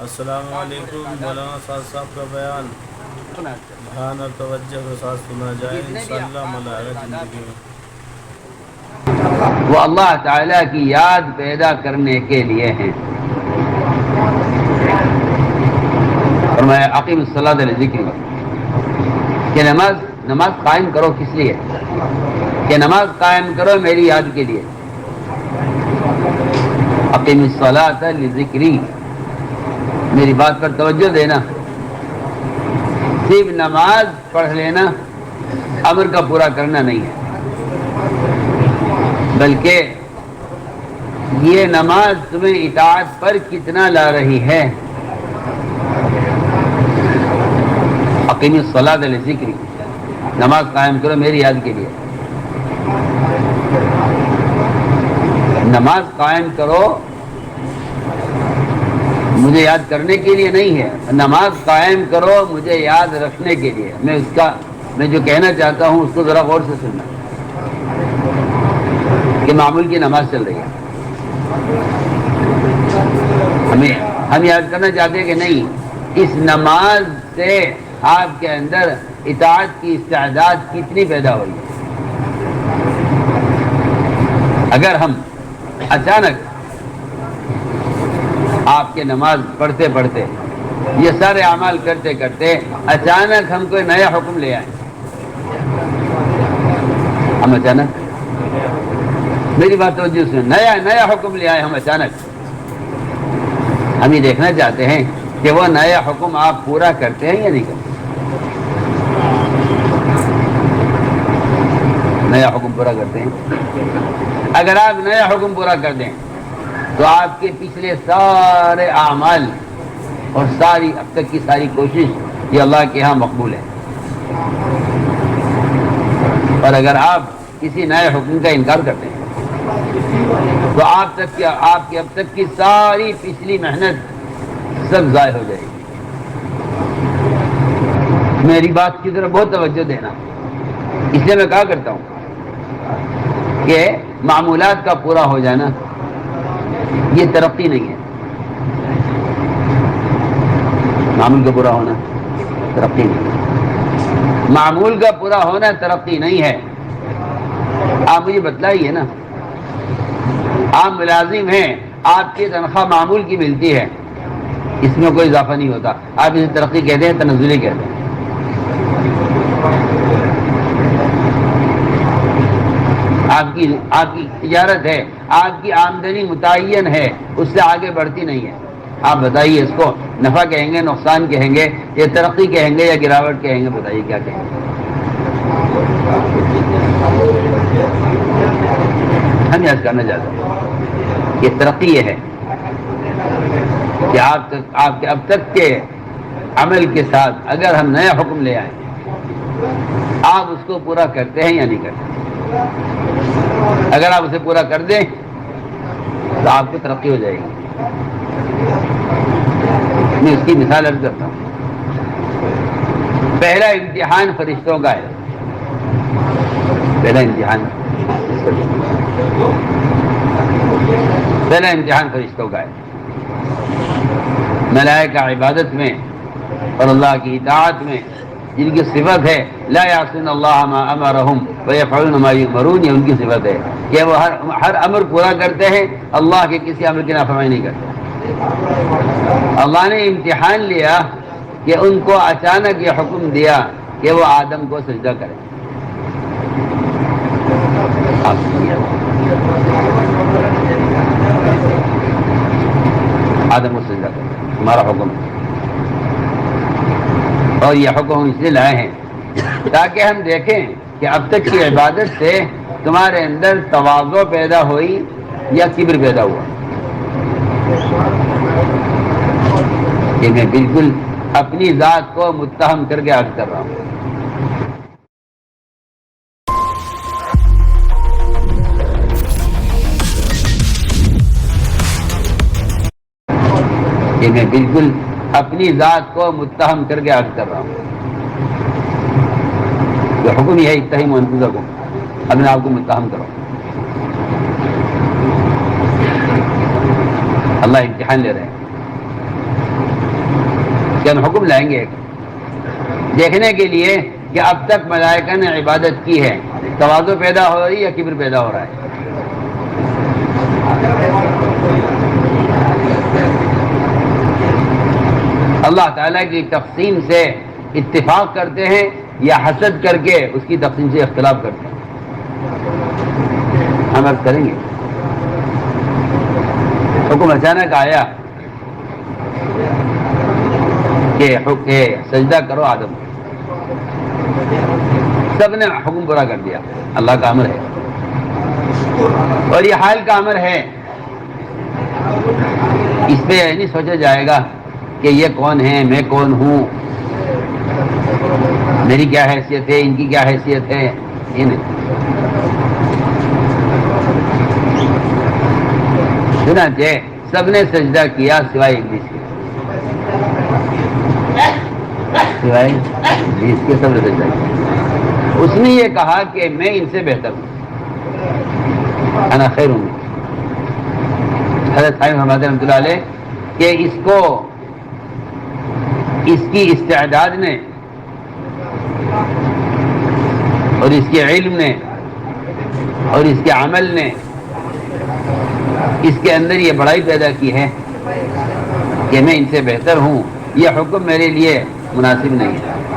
السلام علیکم مولانا صاحب کا بیان دھیان اور توجہ کے ساتھ سنا جائے انشاءاللہ مزہ آئے گا زندگی میں۔ وہ اللہ تعالیٰ کی یاد پیدا کرنے کے لیے ہیں۔ فرمایا اقیم الصلاۃ لذکر، کہ نماز قائم کرو کس لیے؟ کہ نماز قائم کرو میری یاد کے لیے۔ اقیم الصلاۃ لذکری، میری بات پر توجہ دینا۔ صرف نماز پڑھ لینا امر کا پورا کرنا نہیں ہے، بلکہ یہ نماز تمہیں اطاعت پر کتنا لا رہی ہے۔ اقیم الصلاۃ لذکری، نماز قائم کرو میری یاد کے لیے۔ نماز قائم کرو مجھے یاد کرنے کے لیے نہیں ہے، نماز قائم کرو مجھے یاد رکھنے کے لیے۔ میں جو کہنا چاہتا ہوں اس کو ذرا غور سے سننا، کہ معمول کی نماز چل رہی ہے، ہم یاد کرنا چاہتے ہیں کہ نہیں، اس نماز سے آپ کے اندر اطاعت کی استعداد کتنی پیدا ہوئی ہے۔ اگر ہم اچانک آپ کے نماز پڑھتے پڑھتے یہ سارے اعمال کرتے کرتے اچانک ہم کوئی نیا حکم لے آئیں، ہم اچانک، میری بات توجہ سے، نیا حکم لے آئے ہم اچانک، ہم یہ دیکھنا چاہتے ہیں کہ وہ نیا حکم آپ پورا کرتے ہیں یا نہیں کرتے۔ نیا حکم پورا کرتے ہیں؟ اگر آپ نیا حکم پورا کر دیں تو آپ کے پچھلے سارے اعمال اور اب تک کی ساری کوشش یہ اللہ کے ہاں مقبول ہے۔ اور اگر آپ کسی نئے حکم کا انکار کرتے ہیں تو آپ کی اب تک کی ساری پچھلی محنت سب ضائع ہو جائے گی۔ میری بات کی طرف بہت توجہ دینا، اس لیے میں کہا کرتا ہوں کہ معمولات کا پورا ہو جانا یہ ترقی نہیں ہے۔ معمول کا پورا ہونا ترقی نہیں ہے، معمول کا پورا ہونا ترقی نہیں ہے۔ آپ مجھے بتلائیے نا، آپ ملازم ہیں، آپ کی تنخواہ معمول کی ملتی ہے، اس میں کوئی اضافہ نہیں ہوتا، آپ اسے ترقی کہتے ہیں، تنزلی کہتے ہیں۔ آپ کی تجارت ہے، آپ کی آمدنی متعین ہے، اس سے آگے بڑھتی نہیں ہے۔ آپ بتائیے اس کو نفع کہیں گے، نقصان کہیں گے، یا ترقی کہیں گے، یا گراوٹ کہیں گے؟ بتائیے کیا کہیں گے؟ ہم یاد کرنا چاہتے ہیں کہ ترقی یہ ہے کہ آپ کے اب تک کے عمل کے ساتھ اگر ہم نیا حکم لے آئیں، آپ اس کو پورا کرتے ہیں یا نہیں کرتے؟ اگر آپ اسے پورا کر دیں تو آپ کو ترقی ہو جائے گی۔ میں اس کی مثال عرض کرتا ہوں۔ پہلا امتحان فرشتوں کا ہے، پہلا امتحان فرشتوں کا ہے۔ ملائکہ عبادت میں اور اللہ کی اطاعت میں جن کی صفت ہے لا یعصون اللہ ما امرہم ویفعلون ما یؤمرون، یہ ان کی صفت ہے کہ وہ ہر امر پورا کرتے ہیں، اللہ کے کسی امر کی نافرمانی نہیں کرتے۔ اللہ نے امتحان لیا کہ ان کو اچانک یہ حکم دیا کہ وہ آدم کو سجدہ کریں۔ آدم کو سجدہ کریں، ہمارا حکم ہے، اور یہ حکم ہم اس لیے لائے ہیں تاکہ ہم دیکھیں کہ اب تک کی عبادت سے تمہارے اندر تواضع پیدا ہوئی یا کبر پیدا ہوا۔ کہ میں بالکل اپنی ذات کو متہم کر کے عرض کر رہا ہوں۔ کہ میں بالکل اپنی ذات کو متہم کر کے عرض کر رہا ہوں۔ جو حکم یہ ہے اتہموا انفسکم، اپنے آپ کو متہم کرو۔ اللہ امتحان لے رہے ہیں۔ کہ ہم حکم لائیں گے دیکھنے کے لیے کہ اب تک ملائکہ نے عبادت کی ہے، تواضع پیدا ہو رہی ہے یا کبر پیدا ہو رہا ہے؟ اللہ تعالیٰ کی تقسیم سے اتفاق کرتے ہیں یا حسد کر کے اس کی تقسیم سے اختلاف کرتے ہیں؟ ہم عرض کریں گے حکم اچانک آیا کہ سجدہ کرو آدم، سب نے حکم پورا کر دیا، اللہ کا امر ہے اور یہ حال کا امر ہے، اس پہ یہ نہیں سوچا جائے گا کہ یہ کون ہے، میں کون ہوں، میری کیا حیثیت ہے، ان کی کیا حیثیت ہے، یہ نہیں۔ چنانچہ سب نے سجدہ کیا سوائے ابلیس کے، سوائے ابلیس کے سب نے سجدہ کیا۔ اس نے یہ کہا کہ میں ان سے بہتر ہوں، انا خیر ہوں۔ حضرت صاحب حماد رحمۃ اللہ علیہ کہ اس کو اس کی استعداد نے اور اس کے علم نے اور اس کے عمل نے اس کے اندر یہ بڑائی پیدا کی ہے کہ میں ان سے بہتر ہوں، یہ حکم میرے لیے مناسب نہیں ہے۔